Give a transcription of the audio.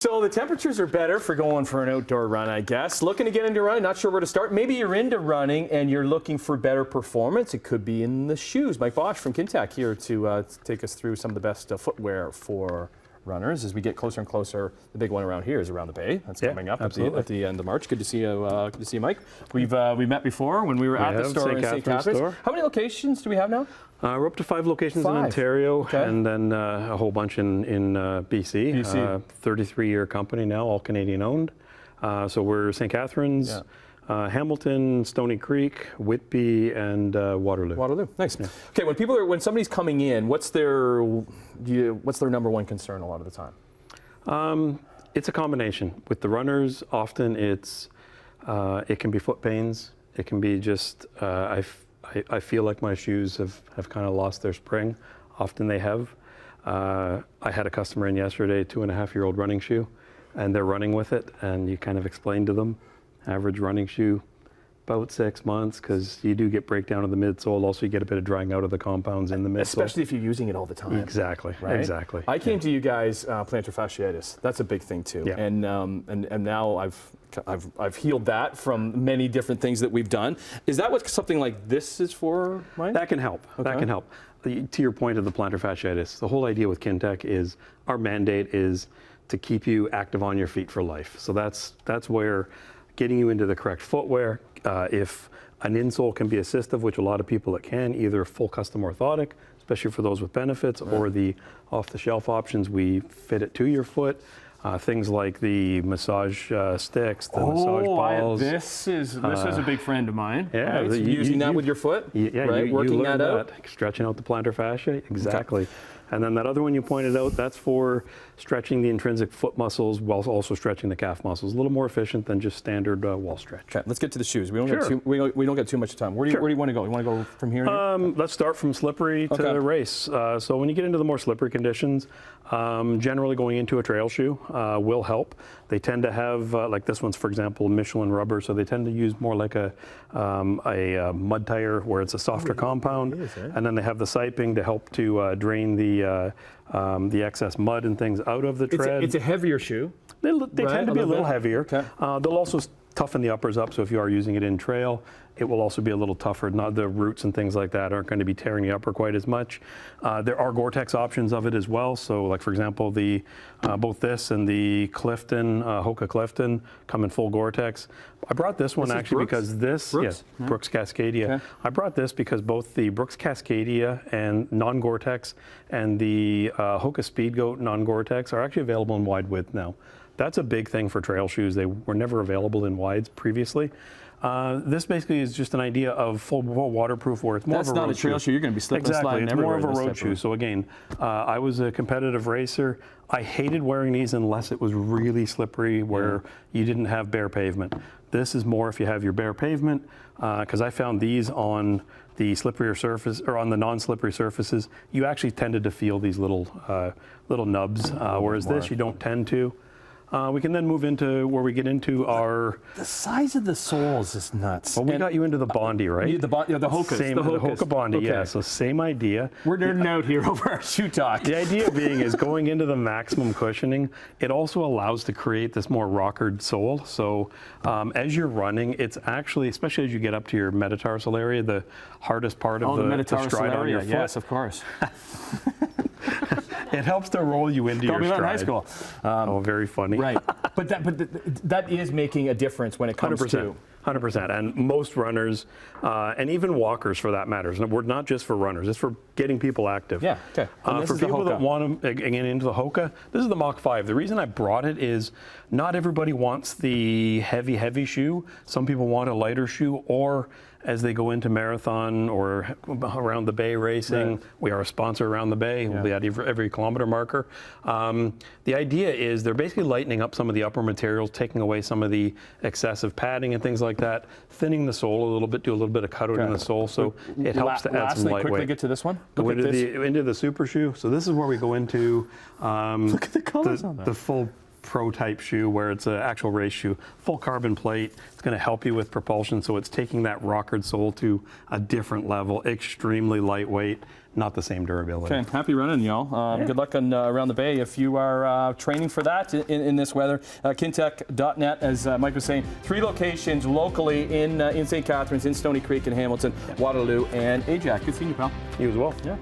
So the temperatures are better for going for an outdoor run, I guess. Looking to get into running, not sure where to start. Maybe you're into running and you're looking for better performance. It could be in the shoes. Mike Bosch from Kintec here to take us through some of the best footwear for runners. As we get closer and closer, the big one around here is around the Bay. That's coming up at the end of March. Good to see you. Good to see you, Mike. We met before when we were at the store in St. Catharines. How many locations do we have now? We're up to 5 locations in Ontario, and then a whole bunch in BC. 33-year company now, all Canadian owned. So we're St. Catharines, Hamilton, Stony Creek, Whitby, and Waterloo. Waterloo, nice. Yeah. Okay, when somebody's coming in, what's their number one concern a lot of the time? It's a combination. With the runners, often it can be foot pains. It can be just I feel like my shoes have kind of lost their spring. Often they have. I had a customer in yesterday, 2.5-year-old running shoe, and they're running with it, and you kind of explain to them, average running shoe, about 6 months, because you do get breakdown of the midsole. Also, you get a bit of drying out of the compounds in the midsole. Especially if you're using it all the time. Exactly, right? Exactly. I came to you guys, plantar fasciitis. That's a big thing too. Yeah. And now I've healed that from many different things that we've done. Is that what something like this is for, Mike? That can help. Okay. That can help. To your point of the plantar fasciitis, the whole idea with Kintec is our mandate is to keep you active on your feet for life. So that's where getting you into the correct footwear. If an insole can be assistive, which a lot of people it can, either full custom orthotic, especially for those with benefits, or the off-the-shelf options, we fit it to your foot. Things like the massage sticks, the massage balls. This is a big friend of mine. Yeah, right? Using that with your foot. Yeah, right? Working that out, stretching out the plantar fascia. Exactly. Okay. And then that other one you pointed out, that's for stretching the intrinsic foot muscles while also stretching the calf muscles. A little more efficient than just standard wall stretch. Okay, let's get to the shoes. We don't get too much time. Where do you want to go? You want to go from here? Let's start from slippery to race. So when you get into the more slippery conditions, generally going into a trail shoe will help. They tend to have, like this one's, for example, Michelin rubber, so they tend to use more like a mud tire where it's a softer compound, and then they have the siping to help to drain the excess mud and things out of the tread. It's a heavier shoe. They tend to be a little heavier. Okay. They'll also toughen the uppers up, so if you are using it in trail, it will also be a little tougher. Not the roots and things like that aren't going to be tearing the upper quite as much. There are Gore-Tex options of it as well. So like, for example, both this and the Clifton, Hoka Clifton come in full Gore-Tex. I brought this one actually because this, Brooks Cascadia. Okay. I brought this because both the Brooks Cascadia and non-Gore-Tex and the Hoka Speed Goat non-Gore-Tex are actually available in wide width now. That's a big thing for trail shoes. They were never available in wides previously. This basically is just an idea of full waterproof where it's more of a road shoe. That's not a trail shoe. You're going to be slipping and sliding everywhere. It's more of a road shoe. So again, I was a competitive racer. I hated wearing these unless it was really slippery where you didn't have bare pavement. This is more if you have your bare pavement, because I found these on the slipperier surface or on the non-slippery surfaces, you actually tended to feel these little nubs, whereas this you don't tend to. We can then move into where we get into the size of the soles is nuts. Well, we got you into the Bondi, right? The Hokas. The Hoka Bondi, okay. So same idea. We're nerding out here over our shoe talk. The idea being is going into the maximum cushioning, it also allows to create this more rockered sole. So as you're running, it's actually, especially as you get up to your metatarsal area, the hardest part of the stride on your foot. Yes, of course. It helps to roll you into your stride. In high school. Very funny. Right, but that is making a difference when it comes 100%. to 100%. And most runners, and even walkers for that matter, we're not just for runners, it's for getting people active. Yeah, okay. For people that want to get into the Hoka, this is the Mach 5. The reason I brought it is not everybody wants the heavy shoe. Some people want a lighter shoe, or as they go into marathon or around the Bay racing, we are a sponsor around the Bay. We'll be at every kilometer marker. The idea is they're basically lightening up some of the upper materials, taking away some of the excessive padding and things like that, thinning the sole a little bit, do a little bit of cutout in the sole, so it helps to add some lightweight. Quickly get to this one. Go into the super shoe. So this is where we go into look at the colors on that. The full pro type shoe where it's an actual race shoe. Full carbon plate. It's going to help you with propulsion, so it's taking that rockered sole to a different level. Extremely lightweight, not the same durability. Okay, happy running, y'all. Good luck around the bay if you are training for that in this weather. Kintec.net, as Mike was saying, 3 locations locally in St. Catharines, in Stony Creek, in Hamilton, Waterloo, and Ajax. Good seeing you, pal. You as well. Yeah.